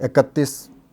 31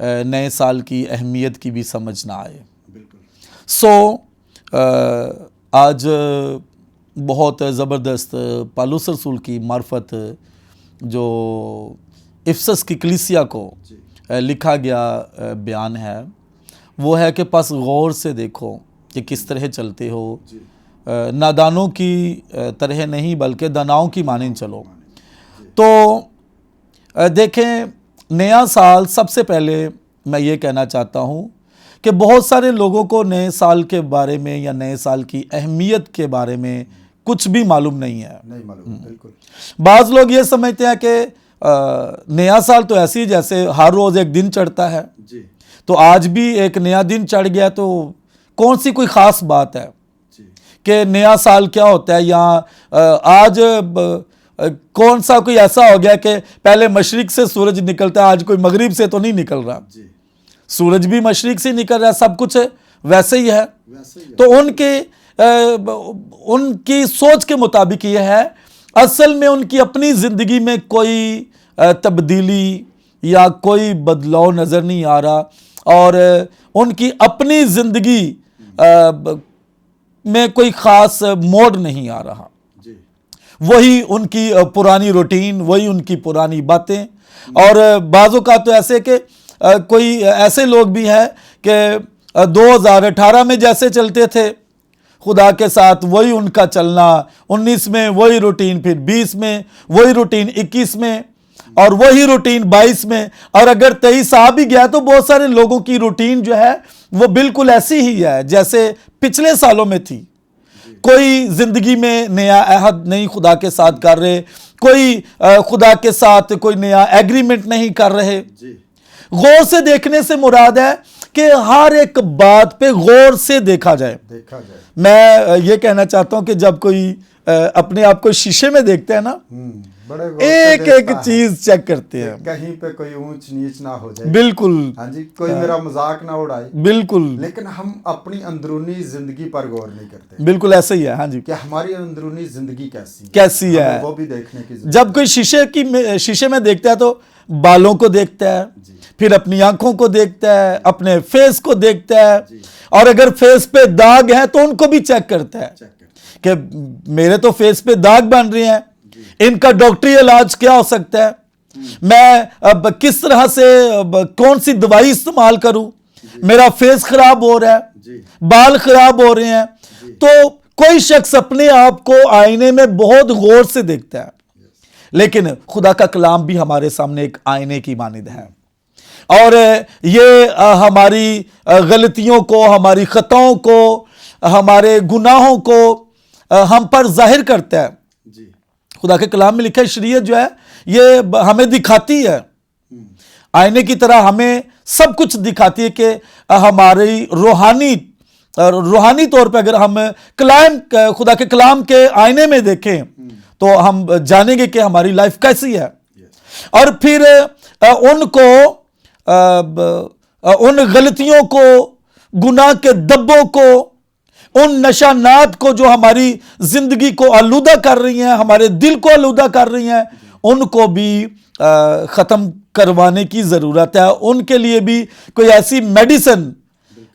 نئے سال کی اہمیت کی بھی سمجھ نہ آئے. آج بہت زبردست پالوس رسول کی معرفت جو افسس کی کلیسیا کو لکھا گیا بیان ہے وہ ہے کہ پس غور سے دیکھو کہ کس طرح چلتے ہو، نادانوں کی طرح نہیں بلکہ داناؤں کی مانند چلو. تو دیکھیں، نیا سال سب سے پہلے میں یہ کہنا چاہتا ہوں کہ بہت سارے لوگوں کو نئے سال کے بارے میں یا نئے سال کی اہمیت کے بارے میں کچھ بھی معلوم نہیں ہے. بالکل. بعض لوگ یہ سمجھتے ہیں کہ نیا سال تو ایسی ہی جیسے ہر روز ایک دن چڑھتا ہے، تو آج بھی ایک نیا دن چڑھ گیا تو کون سی کوئی خاص بات ہے کہ نیا سال کیا ہوتا ہے، یا آج کون سا کوئی ایسا ہو گیا کہ پہلے مشرق سے سورج نکلتا ہے، آج کوئی مغرب سے تو نہیں نکل رہا. سورج بھی مشرق سے نکل رہا ہے، سب کچھ ویسے ہی ہے. تو ان کی سوچ کے مطابق یہ ہے، اصل میں ان کی اپنی زندگی میں کوئی تبدیلی یا کوئی بدلاؤ نظر نہیں آ رہا، اور ان کی اپنی زندگی میں کوئی خاص موڑ نہیں آ رہا. وہی ان کی پرانی روٹین، وہی ان کی پرانی باتیں. اور بعض اوقات تو ایسے کہ کوئی ایسے لوگ بھی ہیں کہ 2018 میں جیسے چلتے تھے خدا کے ساتھ وہی ان کا چلنا، 19 میں وہی روٹین، پھر 20 میں وہی روٹین، 21 میں اور وہی روٹین 22 میں، اور اگر 23 آ بھی گیا تو بہت سارے لوگوں کی روٹین جو ہے وہ بالکل ایسی ہی ہے جیسے پچھلے سالوں میں تھی. کوئی زندگی میں نیا عہد نہیں خدا کے ساتھ کر رہے، کوئی خدا کے ساتھ کوئی نیا ایگریمنٹ نہیں کر رہے. غور سے دیکھنے سے مراد ہے کہ ہر ایک بات پہ غور سے دیکھا جائے. میں یہ کہنا چاہتا ہوں کہ جب کوئی اپنے آپ کو شیشے میں دیکھتے ہیں نا، ایک ایک چیز چیک کرتے ہیں، کہیں پہ کوئی اونچ نیچ نہ ہو جائے. بالکل. ہاں جی، کوئی میرا مذاق نہ اڑائے. بالکل. لیکن ہم اپنی اندرونی زندگی پر غور نہیں کرتے. بالکل ایسا ہی ہے. ہاں جی، کہ ہماری اندرونی زندگی کیسی ہے وہ بھی دیکھنے کی ضرورت. جب کوئی شیشے میں دیکھتا ہے تو بالوں کو دیکھتا ہے، پھر اپنی آنکھوں کو دیکھتا ہے، اپنے فیس کو دیکھتا ہے، اور اگر فیس پہ داغ ہے تو ان کو بھی چیک کرتا ہے کہ میرے تو فیس پہ داغ بن رہے ہیں، ان کا ڈاکٹری علاج کیا ہو سکتا ہے، میں اب کس طرح سے کون سی دوائی استعمال کروں، میرا فیس خراب ہو رہا ہے، بال خراب ہو رہے ہیں. تو کوئی شخص اپنے آپ کو آئینے میں بہت غور سے دیکھتا ہے، لیکن خدا کا کلام بھی ہمارے سامنے ایک آئینے کی مانند ہے، اور یہ ہماری غلطیوں کو، ہماری خطاؤں کو، ہمارے گناہوں کو ہم پر ظاہر کرتا ہے. خدا کے کلام میں لکھا ہے شریعت جو ہے یہ ہمیں دکھاتی ہے، آئینے کی طرح ہمیں سب کچھ دکھاتی ہے کہ ہماری روحانی طور پہ اگر ہم خدا کے کلام کے آئینے میں دیکھیں تو ہم جانیں گے کہ ہماری لائف کیسی ہے. اور پھر ان غلطیوں کو، گناہ کے دبوں کو، ان نشانات کو جو ہماری زندگی کو آلودہ کر رہی ہیں، ہمارے دل کو آلودہ کر رہی ہیں، ان کو بھی ختم کروانے کی ضرورت ہے. ان کے لیے بھی کوئی ایسی میڈیسن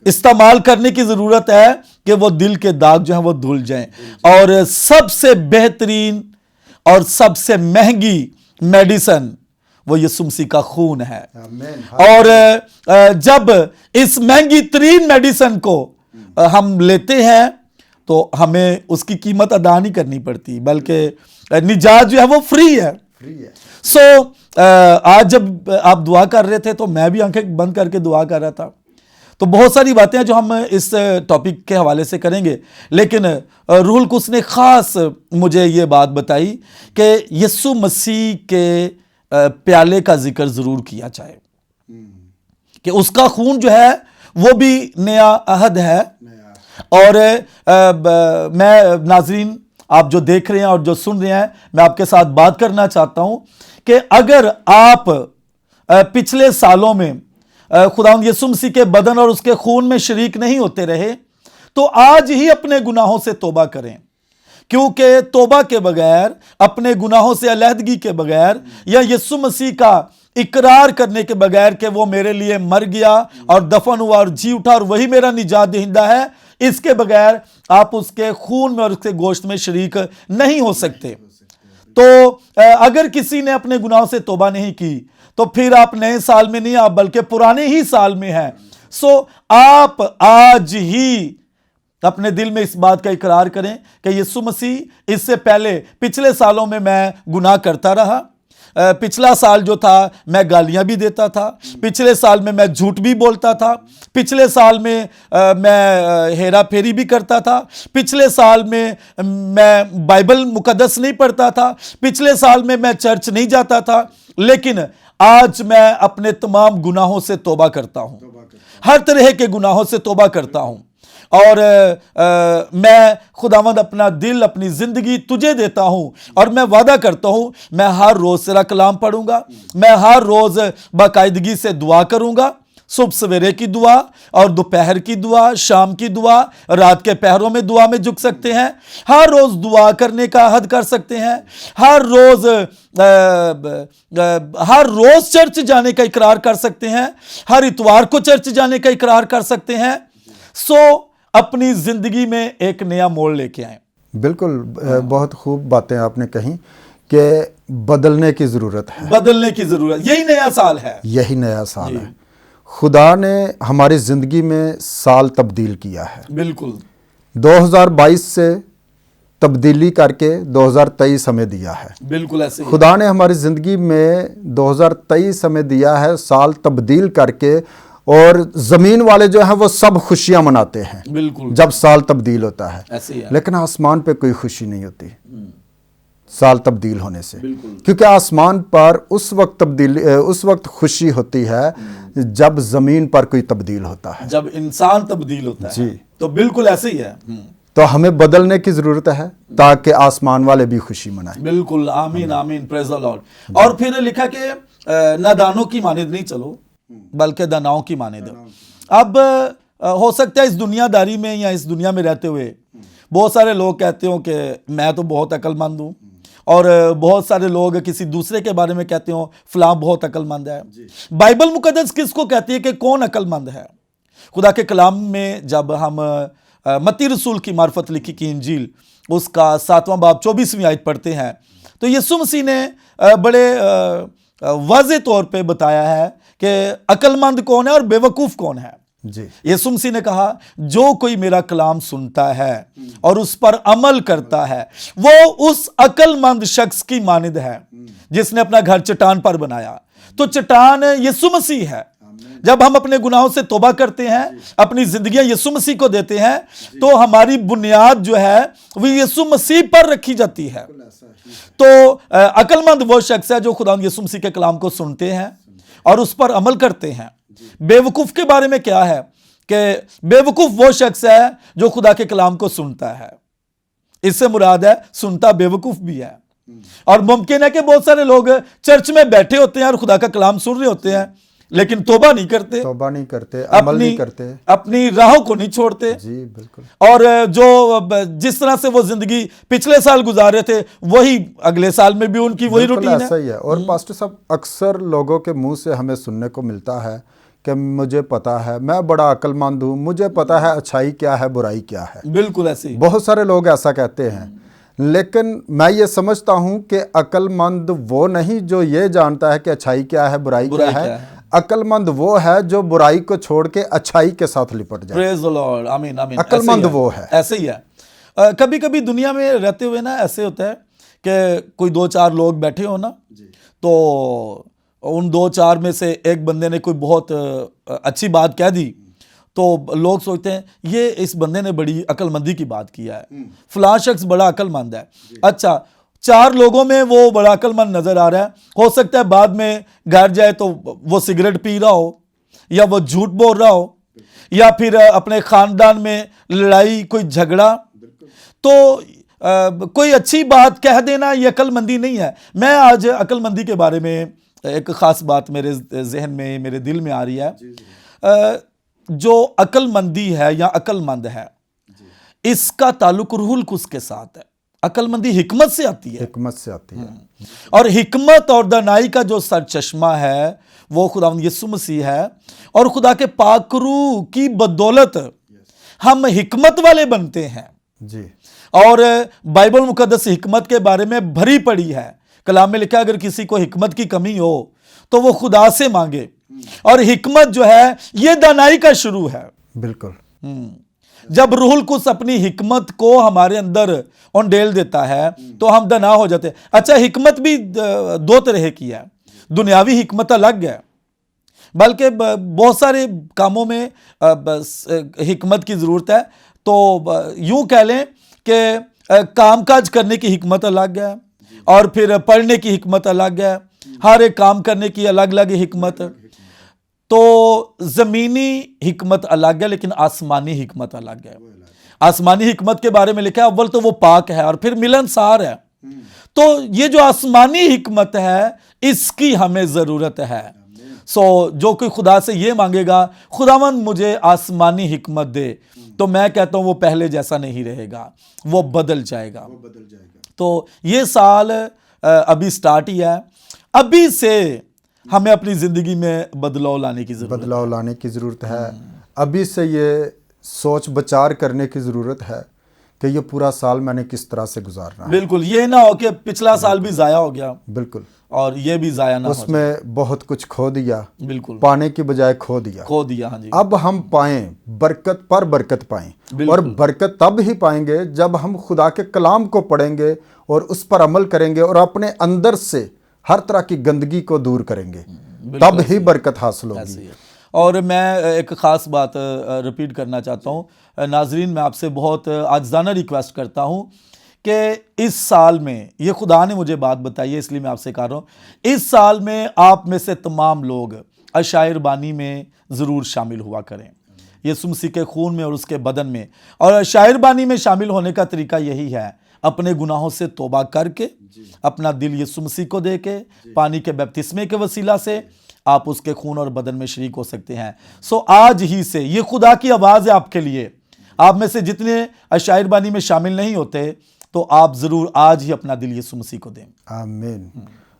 استعمال کرنے کی ضرورت ہے کہ وہ دل کے داغ جو ہیں وہ دھل جائیں. اور سب سے بہترین اور سب سے مہنگی میڈیسن وہ یسوع مسیح کا خون ہے. اور جب اس مہنگی ترین میڈیسن کو ہم لیتے ہیں تو ہمیں اس کی قیمت ادا نہیں کرنی پڑتی، بلکہ نجات جو ہے وہ فری ہے. آج جب آپ دعا کر رہے تھے تو میں بھی آنکھیں بند کر کے دعا کر رہا تھا. تو بہت ساری باتیں ہیں جو ہم اس ٹاپک کے حوالے سے کریں گے، لیکن روح القدس نے خاص مجھے یہ بات بتائی کہ یسوع مسیح کے پیالے کا ذکر ضرور کیا جائے، کہ اس کا خون جو ہے وہ بھی نیا عہد ہے. اور میں ناظرین آپ جو دیکھ رہے ہیں اور جو سن رہے ہیں، میں آپ کے ساتھ بات کرنا چاہتا ہوں کہ اگر آپ پچھلے سالوں میں خداوند یسوع مسیح کے بدن اور اس کے خون میں شریک نہیں ہوتے رہے تو آج ہی اپنے گناہوں سے توبہ کریں، کیونکہ توبہ کے بغیر، اپنے گناہوں سے علیحدگی کے بغیر، یا یسوع مسیح کا اقرار کرنے کے بغیر کہ وہ میرے لیے مر گیا اور دفن ہوا اور جی اٹھا اور وہی میرا نجات دہندہ ہے، اس کے بغیر آپ اس کے خون میں اور اس کے گوشت میں شریک نہیں ہو سکتے۔ تو اگر کسی نے اپنے گناہوں سے توبہ نہیں کی تو پھر آپ نئے سال میں نہیں، آپ بلکہ پرانے ہی سال میں ہیں۔ سو آپ آج ہی اپنے دل میں اس بات کا اقرار کریں کہ یسوع مسیح اس سے پہلے پچھلے سالوں میں گناہ کرتا رہا، پچھلا سال جو تھا میں گالیاں بھی دیتا تھا، پچھلے سال میں جھوٹ بھی بولتا تھا، پچھلے سال میں ہیرا پھیری بھی کرتا تھا، پچھلے سال میں بائبل مقدس نہیں پڑھتا تھا، پچھلے سال میں چرچ نہیں جاتا تھا، لیکن آج میں اپنے تمام گناہوں سے توبہ کرتا ہوں، ہر طرح کے گناہوں سے توبہ کرتا ہوں، اور میں خداوند اپنا دل، اپنی زندگی تجھے دیتا ہوں، اور میں وعدہ کرتا ہوں میں ہر روز تیرا کلام پڑھوں گا، میں ہر روز باقاعدگی سے دعا کروں گا، صبح سویرے کی دعا اور دوپہر کی دعا، شام کی دعا، رات کے پہروں میں دعا میں جھک سکتے ہیں، ہر روز دعا کرنے کا عہد کر سکتے ہیں، ہر روز چرچ جانے کا اقرار کر سکتے ہیں، ہر اتوار کو چرچ جانے کا اقرار کر سکتے ہیں۔ سو اپنی زندگی میں ایک نیا موڑ لے کے آئیں۔ بالکل، بہت خوب باتیں آپ نے کہیں کہ بدلنے کی ضرورت ہے، بدلنے کی ضرورت، یہی نیا سال ہے، یہی نیا سال ہے۔ خدا نے ہماری زندگی میں سال تبدیل کیا ہے، بالکل 2022 سے تبدیلی کر کے 2023 ہمیں دیا ہے، بالکل ایسے ہی خدا نے ہماری زندگی میں 2023 ہمیں دیا ہے سال تبدیل کر کے، اور زمین والے جو ہیں وہ سب خوشیاں مناتے ہیں بالکل جب سال تبدیل ہوتا ہے، ایسے ہی ہے، لیکن آسمان پہ کوئی خوشی نہیں ہوتی سال تبدیل ہونے سے، بالکل کیونکہ آسمان پر اس وقت خوشی ہوتی ہے جب زمین پر کوئی تبدیل ہوتا ہے، جب انسان تبدیل ہوتا ہے، جی تو بالکل ایسے ہی ہے، تو ہمیں بدلنے کی ضرورت ہے تاکہ آسمان والے بھی خوشی منائیں۔ بالکل، آمین آمین، پریز دی لارڈ۔ اور پھر لکھا کہ نادانوں کی مانند نہیں چلو بلکہ داناؤں کی مانند۔ اب ہو سکتا ہے اس دنیا داری میں یا اس دنیا میں رہتے ہوئے بہت سارے لوگ کہتے ہوں کہ میں تو بہت عقل مند ہوں، اور بہت سارے لوگ کسی دوسرے کے بارے میں کہتے ہوں فلاں بہت عقل مند ہے۔ بائبل مقدس کس کو کہتی ہے کہ کون عقل مند ہے؟ خدا کے کلام میں جب ہم متی رسول کی معرفت لکھی کی انجیل اس کا 7واں باب 24ویں آیت پڑھتے ہیں تو یسوع مسیح نے بڑے واضح طور پہ بتایا ہے کہ عقل مند کون ہے اور بے وقوف کون ہے۔ جی، یسوع مسیح نے کہا جو کوئی میرا کلام سنتا ہے اور اس پر عمل کرتا ہے وہ اس عقل مند شخص کی مانند ہے جس نے اپنا گھر چٹان پر بنایا۔ تو چٹان یسوع مسیح ہے۔ جب ہم اپنے گناہوں سے توبہ کرتے ہیں، اپنی زندگیاں یسوع مسیح کو دیتے ہیں، تو ہماری بنیاد جو ہے وہ یسوع مسیح پر رکھی جاتی ہے۔ تو عقل مند وہ شخص ہے جو خدا یسوع مسیح کے کلام کو سنتے ہیں اور اس پر عمل کرتے ہیں۔ بے وقوف کے بارے میں کیا ہے کہ بے وقوف وہ شخص ہے جو خدا کے کلام کو سنتا ہے، اس سے مراد ہے سنتا بے وقوف بھی ہے۔ اور ممکن ہے کہ بہت سارے لوگ چرچ میں بیٹھے ہوتے ہیں اور خدا کا کلام سن رہے ہوتے ہیں لیکن توبہ نہیں کرتے، عمل نہیں کرتے، اپنی راہوں کو نہیں چھوڑتے۔ جی بالکل۔ اور جو جس طرح سے وہ زندگی پچھلے سال گزار رہے تھے وہی اگلے سال میں بھی ان کی وہی روٹین ہے۔ ایسا ہی ہے۔ اور پاسٹر صاحب اکثر لوگوں کے منہ سے ہمیں سننے کو ملتا ہے کہ مجھے پتا ہے، میں بڑا عقل مند ہوں، مجھے پتا ہے اچھائی کیا ہے برائی کیا ہے۔ بالکل ایسے ہی بہت سارے لوگ ایسا کہتے ہیں، لیکن میں یہ سمجھتا ہوں کہ عقل مند وہ نہیں جو یہ جانتا ہے کہ اچھائی کیا ہے برائی کیا ہے، عقل مند وہ ہے جو برائی کو چھوڑ کے اچھائی کے ساتھ لپٹ جائے۔ پریز دی لارڈ، آمین آمین۔ عقل مند وہ ہے، ایسے ہی ہے۔ کبھی کبھی دنیا میں رہتے ہوئے نا ایسے ہوتا ہے کہ کوئی 2-4 لوگ بیٹھے ہو نا، تو ان 2-4 میں سے ایک بندے نے کوئی بہت اچھی بات کہہ دی تو لوگ سوچتے ہیں یہ اس بندے نے بڑی عقل مندی کی بات کیا ہے، فلاں شخص بڑا عقل مند ہے۔ اچھا، 4 لوگوں میں وہ بڑا عقل مند نظر آ رہا ہے، ہو سکتا ہے بعد میں گھر جائے تو وہ سگریٹ پی رہا ہو یا وہ جھوٹ بول رہا ہو یا پھر اپنے خاندان میں لڑائی کوئی جھگڑا، تو کوئی اچھی بات کہہ دینا یہ عقل مندی نہیں ہے۔ میں آج عقل مندی کے بارے میں ایک خاص بات میرے ذہن میں میرے دل میں آ رہی ہے۔ جو عقل مندی ہے یا عقل مند ہے اس کا تعلق روح القدس کے ساتھ ہے۔ عقل مندی حکمت سے آتی ہے، حکمت سے آتی ہے، اور حکمت اور دانائی کا جو سرچشمہ ہے وہ خداوند یسوع مسیح ہے، اور خدا کے پاک روح کی بدولت ہم حکمت والے بنتے ہیں۔ جی، اور بائبل مقدس حکمت کے بارے میں بھری پڑی ہے، کلام میں لکھا ہے اگر کسی کو حکمت کی کمی ہو تو وہ خدا سے مانگے، اور حکمت جو ہے یہ دانائی کا شروع ہے۔ بالکل، جب روح القدس اپنی حکمت کو ہمارے اندر انڈیل دیتا ہے تو ہم دانا ہو جاتے ہیں۔ اچھا، حکمت بھی دو طرح کی ہے، دنیاوی حکمت الگ ہے، بلکہ بہت سارے کاموں میں حکمت کی ضرورت ہے، تو یوں کہہ لیں کہ کام کاج کرنے کی حکمت الگ ہے، اور پھر پڑھنے کی حکمت الگ ہے، ہر ایک کام کرنے کی الگ الگ حکمت۔ تو زمینی حکمت الگ ہے لیکن آسمانی حکمت الگ ہے۔ آسمانی حکمت کے بارے میں لکھا ہے اول تو وہ پاک ہے اور پھر ملنسار ہے۔ تو یہ جو آسمانی حکمت ہے اس کی ہمیں ضرورت ہے۔ جو کوئی خدا سے یہ مانگے گا خداوند مجھے آسمانی حکمت دے، تو میں کہتا ہوں وہ پہلے جیسا نہیں رہے گا، وہ بدل جائے گا۔ تو یہ سال ابھی سٹارٹ ہی ہے، ابھی سے ہمیں اپنی زندگی میں بدلاؤ لانے کی ضرورت ہے۔ ابھی سے یہ سوچ بچار کرنے کی ضرورت ہے کہ یہ پورا سال میں نے کس طرح سے گزارنا ہے۔ بالکل، یہ نہ ہو کہ پچھلا سال بھی ضائع ہو گیا، بالکل، اور یہ بھی ضائع نہ ہو، اس میں بہت کچھ کھو دیا، بالکل پانے کی بجائے کھو دیا۔ ہاں جی۔ اب ہم پائیں، برکت پر برکت پائیں، اور برکت تب ہی پائیں گے جب ہم خدا کے کلام کو پڑھیں گے اور اس پر عمل کریں گے اور اپنے اندر سے ہر طرح کی گندگی کو دور کریں گے، تب ہی برکت حاصل ہوگی۔ اور میں ایک خاص بات ریپیٹ کرنا چاہتا ہوں، ناظرین میں آپ سے بہت عاجزانہ ریکویسٹ کرتا ہوں کہ اس سال میں، یہ خدا نے مجھے بات بتائی ہے اس لیے میں آپ سے کہہ رہا ہوں، اس سال میں آپ میں سے تمام لوگ عشائر بانی میں ضرور شامل ہوا کریں، یسوع مسیح کے خون میں اور اس کے بدن میں۔ اور عشائر بانی میں شامل ہونے کا طریقہ یہی ہے، اپنے گناہوں سے توبہ کر کے، اپنا دل یسوع مسیح کو دے کے، پانی کے بپتسمے کے وسیلہ سے آپ اس کے خون اور بدن میں شریک ہو سکتے ہیں۔ آج ہی سے یہ خدا کی آواز ہے آپ کے لیے۔ آپ میں سے جتنے عشائر بانی میں شامل نہیں ہوتے تو آپ ضرور آج ہی اپنا دل یسوع مسیح کو دیں۔ آمین،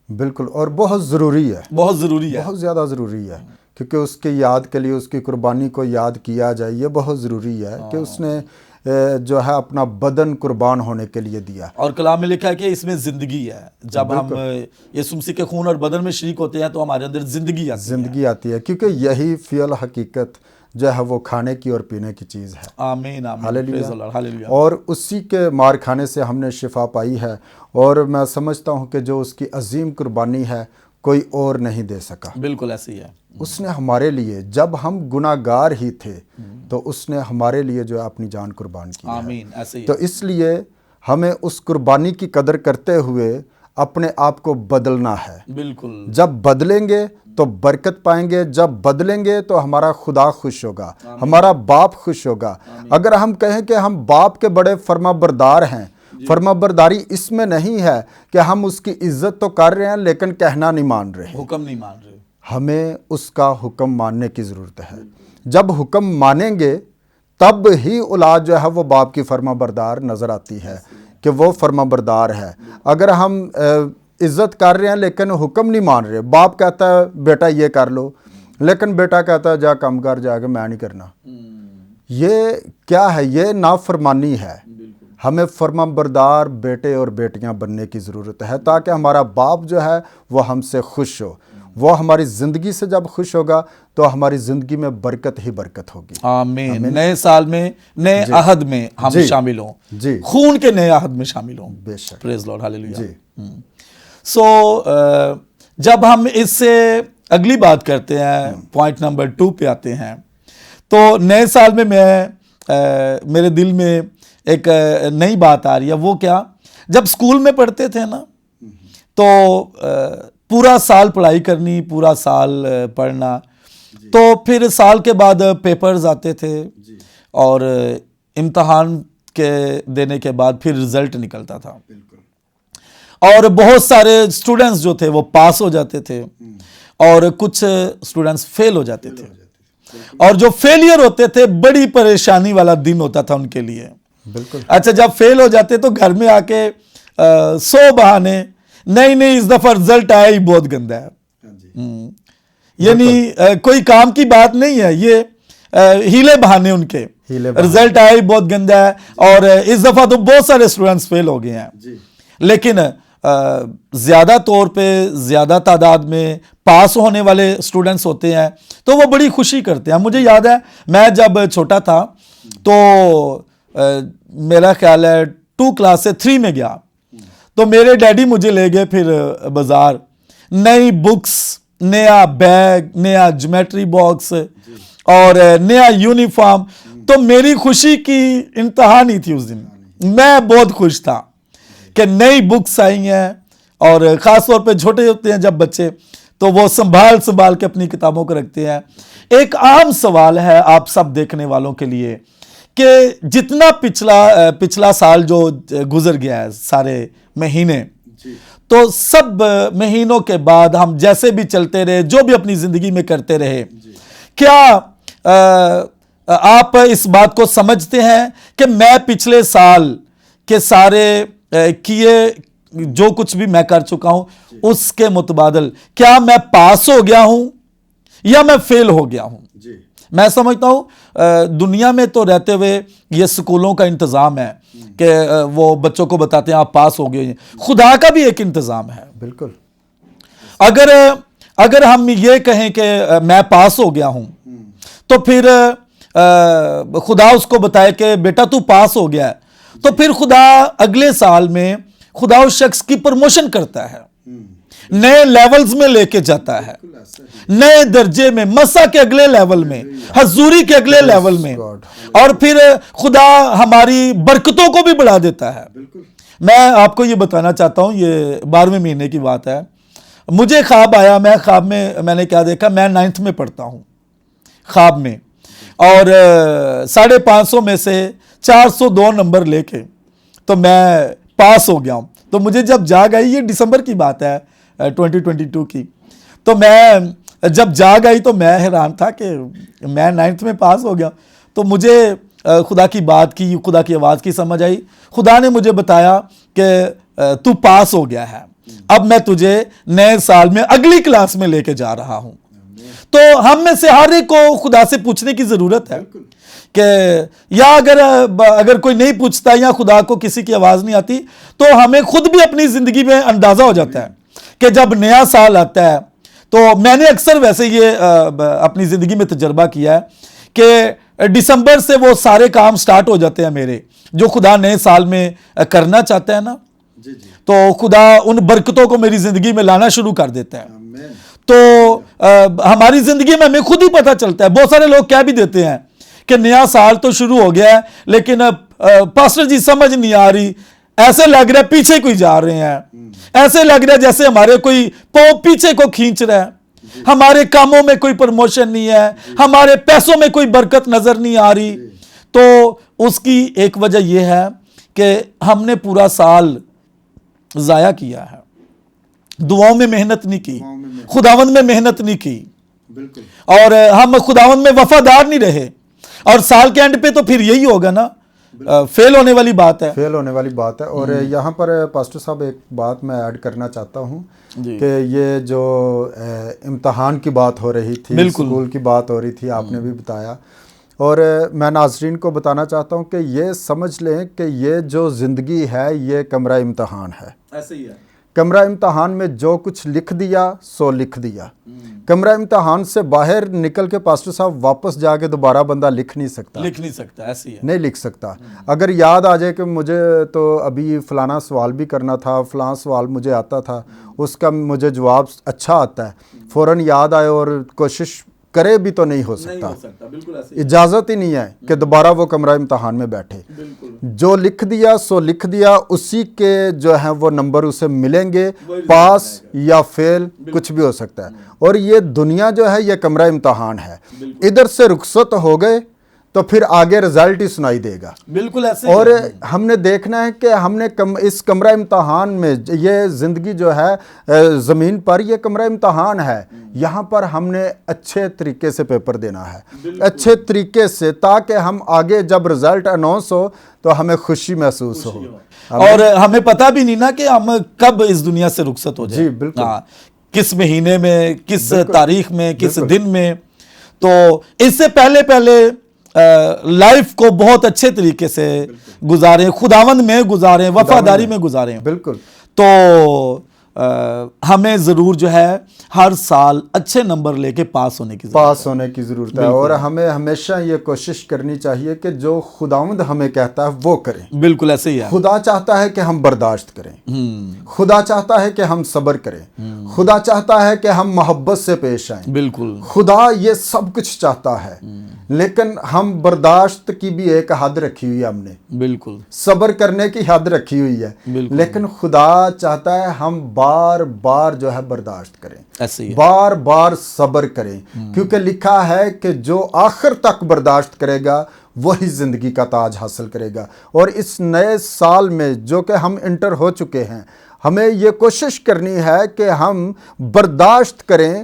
بالکل، اور بہت ضروری ہے، بہت ضروری ہے، بہت زیادہ ضروری ہے، کیونکہ اس کی یاد کے لیے، اس کی قربانی کو یاد کیا جائے۔ یہ بہت ضروری ہے کہ اس نے جو ہے اپنا بدن قربان ہونے کے لیے دیا، اور کلام میں لکھا ہے کہ اس میں زندگی ہے۔ جب ہم یسوع مسیح کے خون اور بدن میں شریک ہوتے ہیں تو ہمارے اندر زندگی آتی ہے، کیونکہ یہی فی الحقیقت جو ہے وہ کھانے کی اور پینے کی چیز ہے۔ آمین، ہاللیلویا۔ اور اسی کے مار کھانے سے ہم نے شفا پائی ہے، اور میں سمجھتا ہوں کہ جو اس کی عظیم قربانی ہے کوئی اور نہیں دے سکا۔ بالکل ایسے ہی ہے۔ اس نے ہمارے لیے، جب ہم گناہ گار ہی تھے تو اس نے ہمارے لیے جو ہے اپنی جان قربان کی ہے۔ آمین، ایسے ہی ہے۔ تو اس لیے ہمیں اس قربانی کی قدر کرتے ہوئے اپنے آپ کو بدلنا ہے۔ بالکل، جب بدلیں گے تو برکت پائیں گے، جب بدلیں گے تو ہمارا خدا خوش ہوگا، ہمارا باپ خوش ہوگا۔ اگر ہم کہیں کہ ہم باپ کے بڑے فرما بردار ہیں، فرما برداری اس میں نہیں ہے کہ ہم اس کی عزت تو کر رہے ہیں لیکن کہنا نہیں مان رہے، حکم نہیں مان رہے۔ ہمیں اس کا حکم ماننے کی ضرورت ہے۔ جب حکم مانیں گے تب ہی اولاد جو ہے وہ باپ کی فرما بردار نظر آتی ہے کہ وہ فرما بردار ہے۔ اگر ہم عزت کر رہے ہیں لیکن حکم نہیں مان رہے، باپ کہتا ہے بیٹا یہ کر لو، لیکن بیٹا کہتا ہے جا کام کر، جا کے میں نہیں کرنا، یہ کیا ہے؟ یہ نافرمانی ہے۔ ہمیں فرما بردار بیٹے اور بیٹیاں بننے کی ضرورت ہے تاکہ ہمارا باپ جو ہے وہ ہم سے خوش ہو۔ وہ ہماری زندگی سے جب خوش ہوگا تو ہماری زندگی میں برکت ہی برکت ہوگی۔ آمین۔ نئے سال میں، نئے عہد میں ہم شامل ہوں، خون کے نئے عہد میں شامل ہوں۔ بے شک، پریز لارڈ، ہاللیلویا۔ جب ہم اس سے اگلی بات کرتے ہیں، پوائنٹ نمبر 2 پہ آتے ہیں، تو نئے سال میں میرے دل میں ایک نئی بات آ رہی ہے۔ وہ کیا؟ جب سکول میں پڑھتے تھے نا تو پورا سال پڑھائی کرنی، پورا سال پڑھنا، تو پھر سال کے بعد پیپرز آتے تھے اور امتحان کے دینے کے بعد پھر رزلٹ نکلتا تھا، اور بہت سارے اسٹوڈنٹس جو تھے وہ پاس ہو جاتے تھے اور کچھ اسٹوڈنٹس فیل ہو جاتے تھے، اور جو فیلئر ہوتے تھے بڑی پریشانی والا دن ہوتا تھا ان کے لیے۔ بالکل. اچھا جب فیل ہو جاتے تو گھر میں آ کے 100 بہانے, نہیں اس دفعہ رزلٹ آیا ہی بہت گندا ہے. یعنی کوئی کام کی بات نہیں ہے, یہ ہیلے بہانے ان کے, رزلٹ آیا ہی بہت گندا ہے. اور اس دفعہ تو بہت سارے اسٹوڈنٹس فیل ہو گئے ہیں, لیکن زیادہ طور پہ زیادہ تعداد میں پاس ہونے والے اسٹوڈنٹس ہوتے ہیں تو وہ بڑی خوشی کرتے ہیں. مجھے یاد ہے میں جب چھوٹا تھا تو میرا خیال ہے 2 کلاس سے 3 میں گیا تو میرے ڈیڈی مجھے لے گئے پھر بازار, نئی بکس, نیا بیگ, نیا جیومیٹری باکس اور نیا یونیفارم. تو میری خوشی کی انتہا نہیں تھی اس دن, میں بہت خوش تھا کہ نئی بکس آئی ہیں. اور خاص طور پہ چھوٹے ہوتے ہیں جب بچے تو وہ سنبھال کے اپنی کتابوں کو رکھتے ہیں. ایک عام سوال ہے آپ سب دیکھنے والوں کے لیے کہ جتنا پچھلا سال جو گزر گیا ہے سارے مہینے, تو سب مہینوں کے بعد ہم جیسے بھی چلتے رہے, جو بھی اپنی زندگی میں کرتے رہے, کیا آپ اس بات کو سمجھتے ہیں کہ میں پچھلے سال کے سارے کیے جو کچھ بھی میں کر چکا ہوں اس کے متبادل کیا میں پاس ہو گیا ہوں یا میں فیل ہو گیا ہوں؟ میں سمجھتا ہوں دنیا میں تو رہتے ہوئے یہ سکولوں کا انتظام ہے کہ وہ بچوں کو بتاتے ہیں آپ پاس ہو گئے ہیں. خدا کا بھی ایک انتظام ہے. بالکل. اگر ہم یہ کہیں کہ میں پاس ہو گیا ہوں تو پھر خدا اس کو بتائے کہ بیٹا تو پاس ہو گیا ہے, تو پھر خدا اگلے سال میں خدا اس شخص کی پروموشن کرتا ہے, نئے لیولز میں لے کے جاتا ہے, نئے درجے میں, مسا کے اگلے لیول میں, حضوری کے اگلے لیول میں, اور پھر خدا ہماری برکتوں کو بھی بڑھا دیتا ہے. میں آپ کو یہ بتانا چاہتا ہوں, یہ 12ویں مہینے کی بات ہے. مجھے خواب آیا, خواب میں نے کیا دیکھا, میں 9th میں پڑھتا ہوں خواب میں, اور 550 میں سے 402 نمبر لے کے تو میں پاس ہو گیا ہوں. تو مجھے جب جاگ آئی, یہ دسمبر کی بات ہے 2022 کی, تو میں جب جاگ آئی تو میں حیران تھا کہ میں 9th میں پاس ہو گیا. تو مجھے خدا کی بات کی, خدا کی آواز کی سمجھ آئی. خدا نے مجھے بتایا کہ تو پاس ہو گیا ہے, اب میں تجھے نئے سال میں اگلی کلاس میں لے کے جا رہا ہوں. تو ہم میں سے ہر ایک کو خدا سے پوچھنے کی ضرورت ہے کہ یا اگر کوئی نہیں پوچھتا یا خدا کو کسی کی آواز نہیں آتی تو ہمیں خود بھی اپنی زندگی میں اندازہ ہو جاتا ہے کہ جب نیا سال آتا ہے, تو میں نے اکثر ویسے یہ اپنی زندگی میں تجربہ کیا ہے کہ دسمبر سے وہ سارے کام سٹارٹ ہو جاتے ہیں میرے جو خدا نئے سال میں کرنا چاہتا ہے نا, تو خدا ان برکتوں کو میری زندگی میں لانا شروع کر دیتا ہے. تو ہماری زندگی میں ہمیں خود ہی پتہ چلتا ہے. بہت سارے لوگ کہہ بھی دیتے ہیں کہ نیا سال تو شروع ہو گیا ہے لیکن پاسٹر جی سمجھ نہیں آ رہی, ایسے لگ رہا ہے پیچھے کوئی جا رہے ہیں, ایسے لگ رہا ہے جیسے ہمارے کوئی پیچھے کو کھینچ رہا ہے, ہمارے کاموں میں کوئی پروموشن نہیں ہے, ہمارے پیسوں میں کوئی برکت نظر نہیں آ رہی. تو اس کی ایک وجہ یہ ہے کہ ہم نے پورا سال ضائع کیا ہے, دعاؤں میں محنت نہیں کی, خداوند میں محنت نہیں کی, اور ہم خداوند میں وفادار نہیں رہے, اور سال کے اینڈ پہ تو پھر یہی ہوگا نا, فیل ہونے والی بات ہے. اور یہاں پر پاسٹر صاحب ایک بات میں ایڈ کرنا چاہتا ہوں کہ یہ جو امتحان کی بات ہو رہی تھی, اسکول کی بات ہو رہی تھی, آپ نے بھی بتایا, اور میں ناظرین کو بتانا چاہتا ہوں کہ یہ سمجھ لیں کہ یہ جو زندگی ہے یہ کمرہ امتحان ہے. ایسے ہی ہے. کمرہ امتحان میں جو کچھ لکھ دیا سو لکھ دیا. کمرہ امتحان سے باہر نکل کے پاسٹر صاحب واپس جا کے دوبارہ بندہ لکھ نہیں سکتا, ایسے ہی ہے, نہیں لکھ سکتا. اگر یاد آ جائے کہ مجھے تو ابھی فلانا سوال بھی کرنا تھا, فلاں سوال مجھے آتا تھا, اس کا مجھے جواب اچھا آتا ہے, فوراً یاد آئے اور کوشش کرے بھی تو نہیں ہو سکتا. اجازت ہی نہیں ہے کہ دوبارہ وہ کمرہ امتحان میں بیٹھے. جو لکھ دیا سو لکھ دیا, اسی کے جو ہیں وہ نمبر اسے ملیں گے, پاس یا فیل کچھ بھی ہو سکتا ہے. اور یہ دنیا جو ہے یہ کمرہ امتحان ہے. ادھر سے رخصت ہو گئے تو پھر آگے رزلٹ ہی سنائی دے گا. بالکل ایسے اور ہم نے دیکھنا ہے کہ ہم نے اس کمرہ امتحان میں، یہ زندگی جو ہے زمین پر یہ کمرہ امتحان ہے، یہاں پر ہم نے اچھے طریقے سے پیپر دینا ہے، اچھے طریقے سے، تاکہ ہم آگے جب رزلٹ اناؤنس ہو تو ہمیں خوشی محسوس ہو. اور ہمیں پتہ بھی نہیں نا کہ ہم کب اس دنیا سے رخصت ہو جائیں. جی بالکل. کس مہینے میں، کس تاریخ میں، کس دن میں. تو اس سے پہلے لائف کو بہت اچھے طریقے سے گزاریں، خداوند میں گزاریں، وفاداری میں گزاریں. بالکل. تو ہمیں ضرور جو ہے ہر سال اچھے نمبر لے کے پاس ہونے کی ضرورت ہے. اور ہمیں ہمیشہ یہ کوشش کرنی چاہیے کہ جو خداوند ہمیں کہتا ہے وہ کریں. بالکل ایسے ہی ہے. خدا چاہتا ہے کہ ہم برداشت کریں، خدا چاہتا ہے کہ ہم صبر کریں، خدا چاہتا ہے کہ ہم محبت سے پیش آئیں. بالکل. خدا یہ سب کچھ چاہتا ہے، لیکن ہم برداشت کی بھی ایک حد رکھی ہوئی ہے، ہم نے بالکل صبر کرنے کی حد رکھی ہوئی ہے. لیکن خدا چاہتا ہے ہم بار بار جو ہے برداشت کریں، ایسے ہی بار بار صبر کریں، کیونکہ لکھا ہے کہ جو آخر تک برداشت کرے گا وہی زندگی کا تاج حاصل کرے گا. اور اس نئے سال میں جو کہ ہم انٹر ہو چکے ہیں، ہمیں یہ کوشش کرنی ہے کہ ہم برداشت کریں،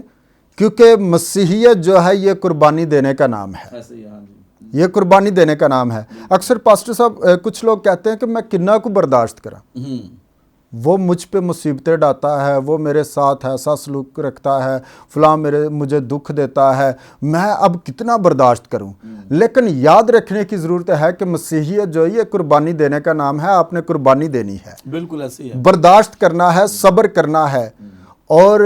کیونکہ مسیحیت جو ہے یہ قربانی دینے کا نام ہے. یہ قربانی دینے کا نام ہے. اکثر پاسٹر صاحب کچھ لوگ کہتے ہیں کہ میں کنہ کو برداشت کرا، وہ مجھ پہ مصیبتیں ڈالتا ہے، وہ میرے ساتھ ایسا سلوک رکھتا ہے، فلاں مجھے دکھ دیتا ہے، میں اب کتنا برداشت کروں. لیکن یاد رکھنے کی ضرورت ہے کہ مسیحیت جو ہے یہ قربانی دینے کا نام ہے. آپ نے قربانی دینی ہے. بالکل ایسے ہے. برداشت کرنا ہے، صبر کرنا ہے، اور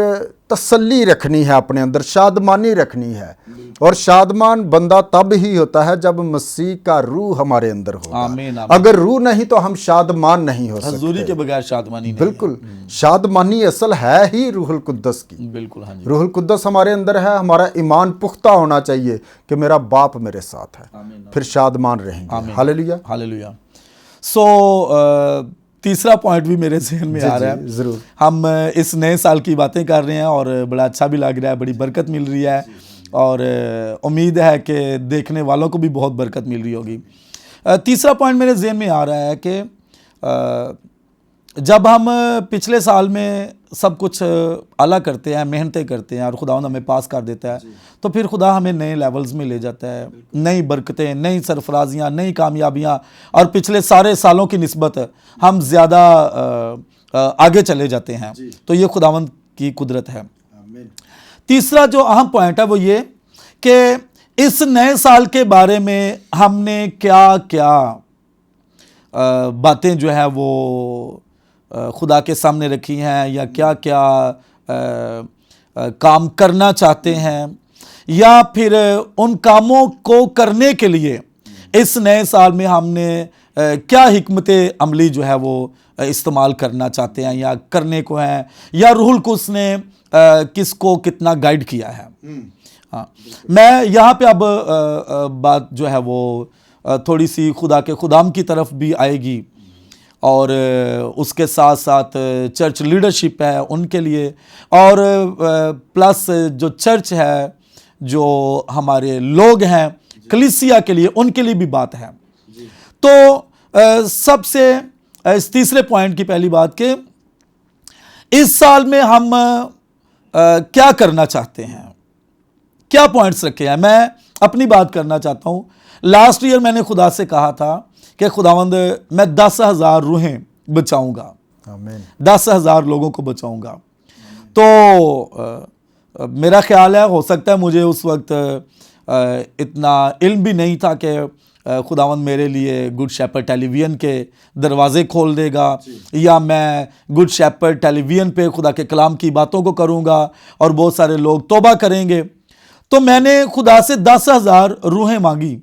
تسلی رکھنی ہے، اپنے اندر شادمانی رکھنی ہے. اور شادمان بندہ تب ہی ہوتا ہے جب مسیح کا روح ہمارے اندر ہوگا. آمین. اگر روح نہیں تو ہم شادمان نہیں ہو سکتے. حضوری کے بغیر شادمانی نہیں. بالکل. شادمانی اصل ہے ہی روح القدس کی. بالکل. ہاں جی. روح القدس ہمارے اندر ہے. ہمارا ایمان پختہ ہونا چاہیے کہ میرا باپ میرے ساتھ ہے، پھر شادمان رہیں گے. ہاللیلویا. ہاللیلویا. سو تیسرا پوائنٹ بھی میرے ذہن میں آ رہا ہے. ضرور. ہم اس نئے سال کی باتیں کر رہے ہیں اور بڑا اچھا بھی لگ رہا ہے، بڑی برکت مل رہی ہے، اور امید ہے کہ دیکھنے والوں کو بھی بہت برکت مل رہی ہوگی. تیسرا پوائنٹ میرے ذہن میں آ رہا ہے کہ جب ہم پچھلے سال میں سب کچھ اعلیٰ کرتے ہیں، محنتیں کرتے ہیں، اور خداوند ہمیں پاس کر دیتا ہے، تو پھر خدا ہمیں نئے لیولز میں لے جاتا ہے. نئی برکتیں، نئی سرفرازیاں، نئی کامیابیاں، اور پچھلے سارے سالوں کی نسبت ہم زیادہ آگے چلے جاتے ہیں. تو یہ خداوند کی قدرت ہے. تیسرا جو اہم پوائنٹ ہے وہ یہ کہ اس نئے سال کے بارے میں ہم نے کیا کیا باتیں جو ہے وہ خدا کے سامنے رکھی ہیں، یا کیا کیا کام کرنا چاہتے ہیں، یا پھر ان کاموں کو کرنے کے لیے اس نئے سال میں ہم نے کیا حکمت عملی جو ہے وہ استعمال کرنا چاہتے ہیں یا کرنے کو ہیں، یا روح القدس نے کس کو کتنا گائیڈ کیا ہے. ہاں، میں یہاں پہ اب بات جو ہے وہ تھوڑی سی خدا کے خدام کی طرف بھی آئے گی، اور اس کے ساتھ ساتھ چرچ لیڈرشپ ہے ان کے لیے، اور پلس جو چرچ ہے، جو ہمارے لوگ ہیں کلیسیا کے لیے، ان کے لیے بھی بات ہے. تو سب سے اس تیسرے پوائنٹ کی پہلی بات کہ اس سال میں ہم کیا کرنا چاہتے ہیں، کیا پوائنٹس رکھے ہیں. میں اپنی بات کرنا چاہتا ہوں. لاسٹ ایئر میں نے خدا سے کہا تھا کہ خداوند میں 10,000 روحیں بچاؤں گا، 10,000 لوگوں کو بچاؤں گا. تو میرا خیال ہے، ہو سکتا ہے مجھے اس وقت اتنا علم بھی نہیں تھا کہ خداوند میرے لیے گڈ شیپرڈ ٹیلی ویژن کے دروازے کھول دے گا، یا میں گڈ شیپرڈ ٹیلی ویژن پہ خدا کے کلام کی باتوں کو کروں گا اور بہت سارے لوگ توبہ کریں گے. تو میں نے خدا سے 10,000 روحیں مانگی،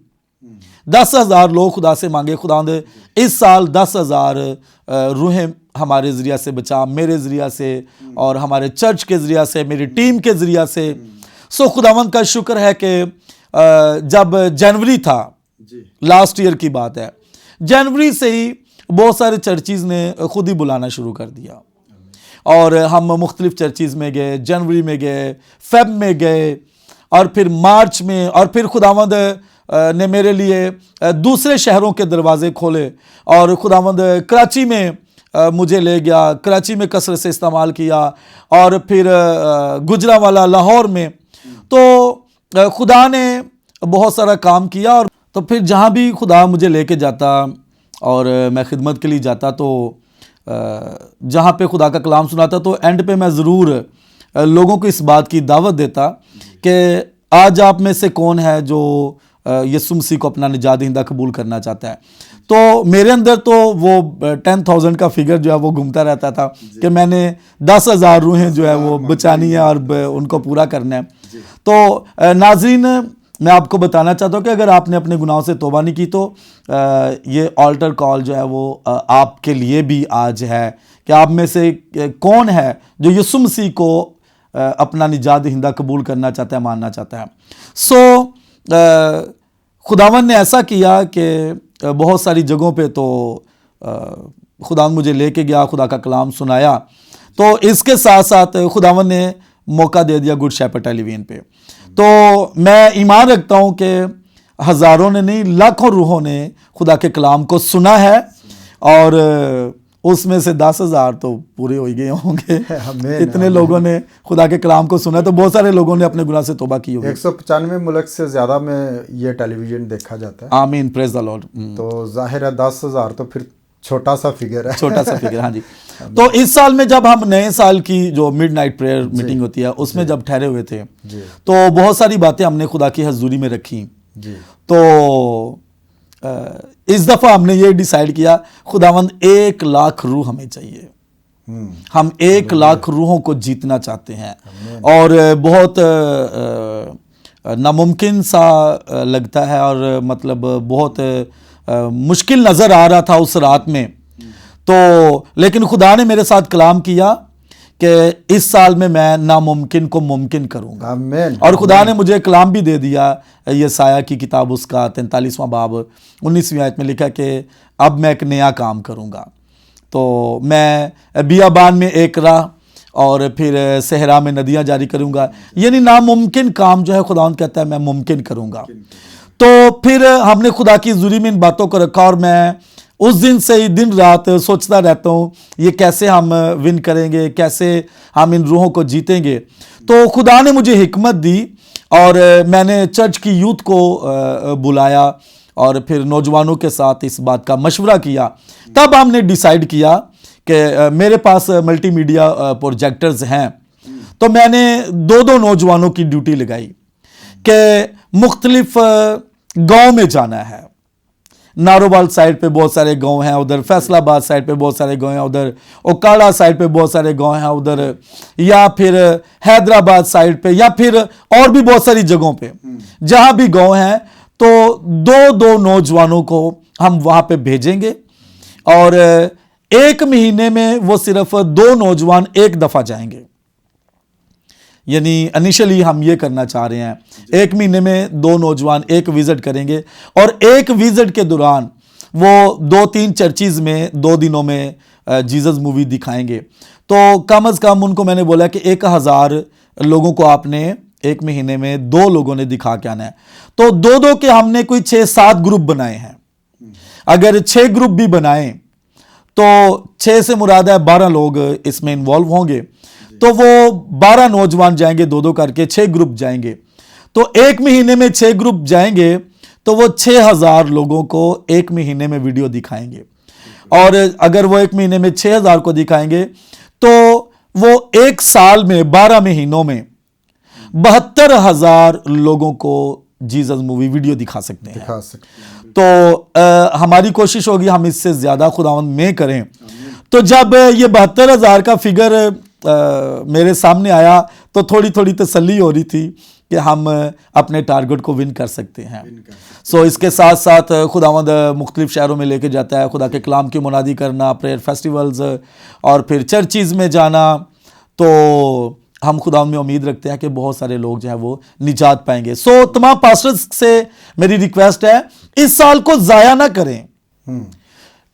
10,000 لوگ خدا سے مانگے. خداوند اس سال 10,000 روحیں ہمارے ذریعہ سے بچا، میرے ذریعہ سے، اور ہمارے چرچ کے ذریعہ سے، میری ٹیم کے ذریعہ سے. سو خداوند کا شکر ہے کہ جب جنوری تھا، لاسٹ ایئر کی بات ہے، جنوری سے ہی بہت سارے چرچیز نے خود ہی بلانا شروع کر دیا، اور ہم مختلف چرچیز میں گئے. جنوری میں گئے، فیب میں گئے، اور پھر مارچ میں، اور پھر خداوند نے میرے لیے دوسرے شہروں کے دروازے کھولے اور خداوند کراچی میں مجھے لے گیا، کراچی میں کثرت سے استعمال کیا، اور پھر گجرانوالہ لاہور میں، تو خدا نے بہت سارا کام کیا. اور تو پھر جہاں بھی خدا مجھے لے کے جاتا اور میں خدمت کے لیے جاتا، تو جہاں پہ خدا کا کلام سناتا تو اینڈ پہ میں ضرور لوگوں کو اس بات کی دعوت دیتا کہ آج آپ میں سے کون ہے جو یسوع مسیح کو اپنا نجات دہندہ قبول کرنا چاہتا ہے. تو میرے اندر تو وہ 10,000 کا فگر جو ہے وہ گھومتا رہتا تھا کہ میں نے 10,000 روحیں جو ہے وہ بچانی ہے اور ان کو پورا کرنا ہے. تو ناظرین، میں آپ کو بتانا چاہتا ہوں کہ اگر آپ نے اپنے گناہوں سے توبہ نہیں کی تو یہ آلٹر کال جو ہے وہ آپ کے لیے بھی آج ہے کہ آپ میں سے کون ہے جو یسوع مسیح کو اپنا نجات دہندہ قبول کرنا چاہتا ہے، ماننا چاہتا ہے. خداوند نے ایسا کیا کہ بہت ساری جگہوں پہ تو خداوند مجھے لے کے گیا، خدا کا کلام سنایا. تو اس کے ساتھ ساتھ خداوند نے موقع دے دیا گڈ شیپرڈ ٹیلی ویژن پہ. تو میں ایمان رکھتا ہوں کہ ہزاروں نے نہیں، لاکھوں روحوں نے خدا کے کلام کو سنا ہے، اور اس میں سے 10,000 تو پورے ہو گئے ہوں گے. اتنے لوگوں نے خدا کے کلام کو سنا، تو بہت سارے لوگوں نے اپنے گناہ سے توبہ کی ہوگی. 195 ملک سے زیادہ میں یہ ٹیلی ویژن دیکھا جاتا ہے. آمین، پریز دی لارڈ. تو ظاہر ہے 10,000 تو پھر چھوٹا سا فگر ہے. چھوٹا سا فگر، ہاں جی. تو اس سال میں جب ہم نئے سال کی جو مڈ نائٹ پریئر میٹنگ ہوتی ہے اس میں جب ٹھہرے ہوئے تھے تو بہت ساری باتیں ہم نے خدا کی حضوری میں رکھی. تو اس دفعہ ہم نے یہ ڈیسائیڈ کیا، خداوند 1,00,000 روح ہمیں چاہیے. ہم 1,00,000 روحوں کو جیتنا چاہتے ہیں، اور بہت ناممکن سا لگتا ہے، اور مطلب بہت مشکل نظر آ رہا تھا اس رات میں. تو لیکن خدا نے میرے ساتھ کلام کیا کہ اس سال میں ناممکن کو ممکن کروں گا. اور خدا نے مجھے کلام بھی دے دیا، یسایہ کی کتاب اس کا 43واں باب 19ویں آیت میں لکھا کہ اب میں ایک نیا کام کروں گا. تو میں بیابان میں ایک راہ اور پھر صحرا میں ندیاں جاری کروں گا. یعنی ناممکن کام جو ہے خداوند کہتا ہے میں ممکن کروں گا. تو پھر ہم نے خدا کی حضوری میں ان باتوں کو رکھا، اور میں اس دن سے ہی دن رات سوچتا رہتا ہوں یہ کیسے ہم ون کریں گے، کیسے ہم ان روحوں کو جیتیں گے. تو خدا نے مجھے حکمت دی، اور میں نے چرچ کی یوتھ کو بلایا اور پھر نوجوانوں کے ساتھ اس بات کا مشورہ کیا. تب ہم نے ڈیسائیڈ کیا کہ میرے پاس ملٹی میڈیا پروجیکٹرز ہیں، تو میں نے 2 نوجوانوں کی ڈیوٹی لگائی کہ مختلف گاؤں میں جانا ہے. ناروبال سائڈ پہ بہت سارے گاؤں ہیں، ادھر فیصل آباد سائڈ پہ بہت سارے گاؤں ہیں، ادھر اوکاڑا سائڈ پہ بہت سارے گاؤں ہیں ادھر، یا پھر حیدرآباد سائڈ پہ، یا پھر اور بھی بہت ساری جگہوں پہ جہاں بھی گاؤں ہیں. تو 2 نوجوانوں کو ہم وہاں پہ بھیجیں گے، اور 1 مہینے میں وہ صرف 2 نوجوان ایک دفعہ جائیں گے. یعنی انیشلی ہم یہ کرنا چاہ رہے ہیں 1 مہینے میں 2 نوجوان ایک وزٹ کریں گے، اور ایک وزٹ کے دوران وہ 2-3 چرچز میں 2 دنوں میں جیزس مووی دکھائیں گے. تو کم از کم ان کو میں نے بولا کہ 1,000 لوگوں کو آپ نے 1 مہینے میں 2 لوگوں نے دکھا کے آنا ہے. تو 2 کے ہم نے کوئی 6-7 گروپ بنائے ہیں. اگر 6 گروپ بھی بنائیں تو 6 سے مراد ہے 12 لوگ اس میں انوالو ہوں گے. تو وہ 12 نوجوان جائیں گے 2 کر کے، 6 گروپ جائیں گے. تو 1 مہینے میں 6 گروپ جائیں گے تو وہ 6,000 لوگوں کو 1 مہینے میں ویڈیو دکھائیں گے. اور اگر وہ 1 مہینے میں 6,000 کو دکھائیں گے تو وہ 1 سال میں 12 مہینوں میں 72,000 لوگوں کو جیزس مووی ویڈیو دکھا سکتے ہیں. تو ہماری کوشش ہوگی ہم اس سے زیادہ خداوند میں کریں. تو جب یہ 72,000 کا فگر میرے سامنے آیا تو تھوڑی تسلی ہو رہی تھی کہ ہم اپنے ٹارگٹ کو ون کر سکتے ہیں. اس کے ساتھ ساتھ خداوند مختلف شہروں میں لے کے جاتا ہے، خدا کے کلام کی منادی کرنا، پریئر فیسٹیولز، اور پھر چرچز میں جانا. تو ہم خداوند میں امید رکھتے ہیں کہ بہت سارے لوگ جو ہے وہ نجات پائیں گے. تمام پاسٹرز سے میری ریکویسٹ ہے اس سال کو ضائع نہ کریں.